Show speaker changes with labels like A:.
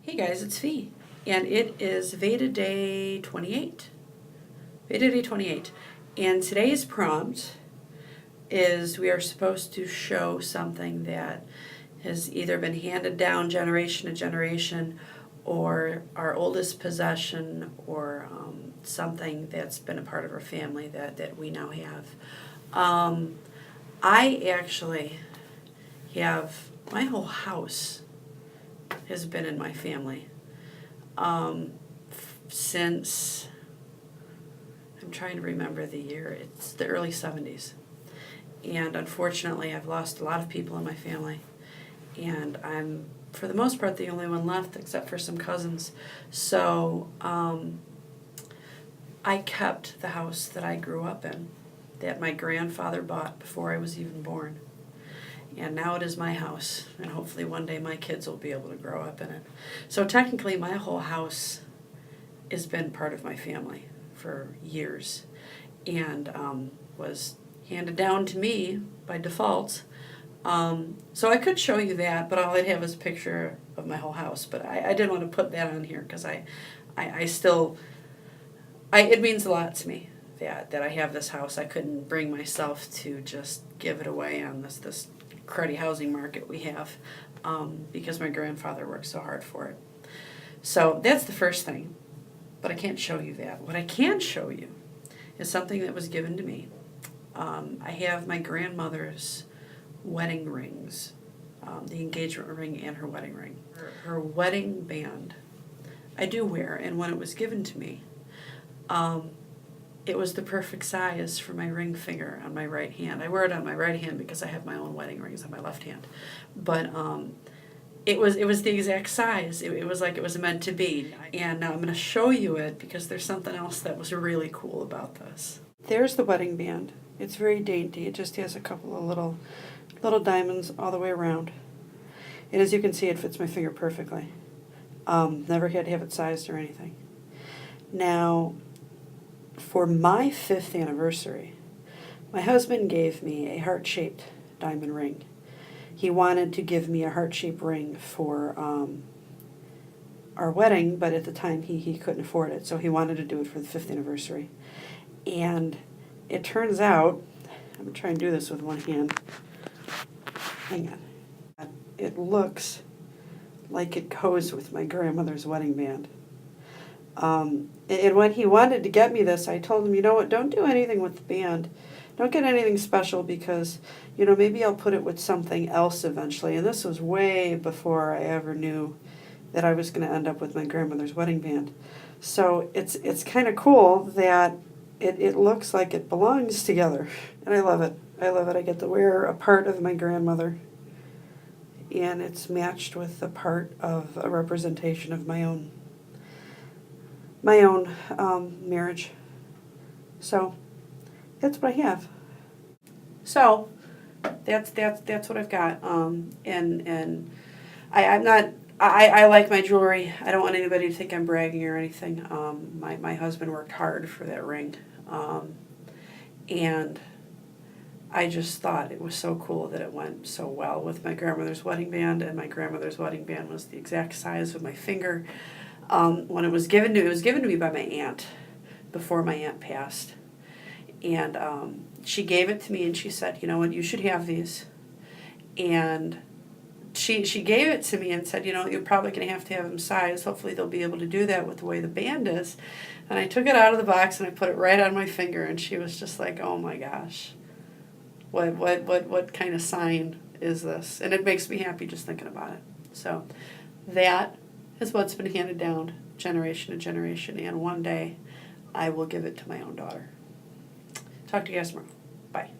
A: Hey guys, it's Fee, and it is VEDA Day 28. VEDA Day 28. And today's prompt is we are supposed to show something that has either been handed down generation to generation or our oldest possession or something that's been a part of our family that we now have. I actually have, my whole house has been in my family since, I'm trying to remember the year, it's the early 70s. And unfortunately, I've lost a lot of people in my family. And I'm, for the most part, the only one left, except for some cousins. So I kept the house that I grew up in, that my grandfather bought before I was even born. And now it is my house, and hopefully one day my kids will be able to grow up in it. So technically my whole house has been part of my family for years, and was handed down to me by default. So I could show you that, but all I'd have is a picture of my whole house. But I didn't want to put that on here because I still, it means a lot to me that I have this house. I couldn't bring myself to just give it away on this cruddy housing market we have, because my grandfather worked so hard for it. So that's the first thing, but I can't show you that. What I can show you is something that was given to me. I have my grandmother's wedding rings, the engagement ring and her wedding ring. Her wedding band I do wear, and when it was given to me, it was the perfect size for my ring finger on my right hand. I wear it on my right hand because I have my own wedding rings on my left hand. But it was the exact size. It was like it was meant to be. And now I'm going to show you it because there's something else that was really cool about this. There's the wedding band. It's very dainty. It just has a couple of little diamonds all the way around. And as you can see, it fits my finger perfectly. Never had to have it sized or anything. Now, for my 5th anniversary, my husband gave me a heart-shaped diamond ring. He wanted to give me a heart-shaped ring for our wedding, but at the time he couldn't afford it, so he wanted to do it for the 5th anniversary. And it turns out, I'm going to try and do this with one hand. Hang on. It looks like it goes with my grandmother's wedding band. And when he wanted to get me this, I told him, you know what, don't do anything with the band. Don't get anything special because, maybe I'll put it with something else eventually. And this was way before I ever knew that I was going to end up with my grandmother's wedding band. So it's kind of cool that it looks like it belongs together. And I love it. I love it. I get to wear a part of my grandmother. And it's matched with a part of a representation of my own marriage. So that's what I have. So that's what I've got. And I'm not. I like my jewelry. I don't want anybody to think I'm bragging or anything. My husband worked hard for that ring, and I just thought it was so cool that it went so well with my grandmother's wedding band, and my grandmother's wedding band was the exact size of my finger. When it was given to me by my aunt before my aunt passed. And she gave it to me and she said, you know what, you should have these. And she gave it to me and said, you're probably going to have them sized. Hopefully they'll be able to do that with the way the band is. And I took it out of the box and I put it right on my finger, and she was just like, oh my gosh, what kind of sign is this? And it makes me happy just thinking about it. So that is what's been handed down generation to generation, and one day I will give it to my own daughter. Talk to you guys tomorrow. Bye.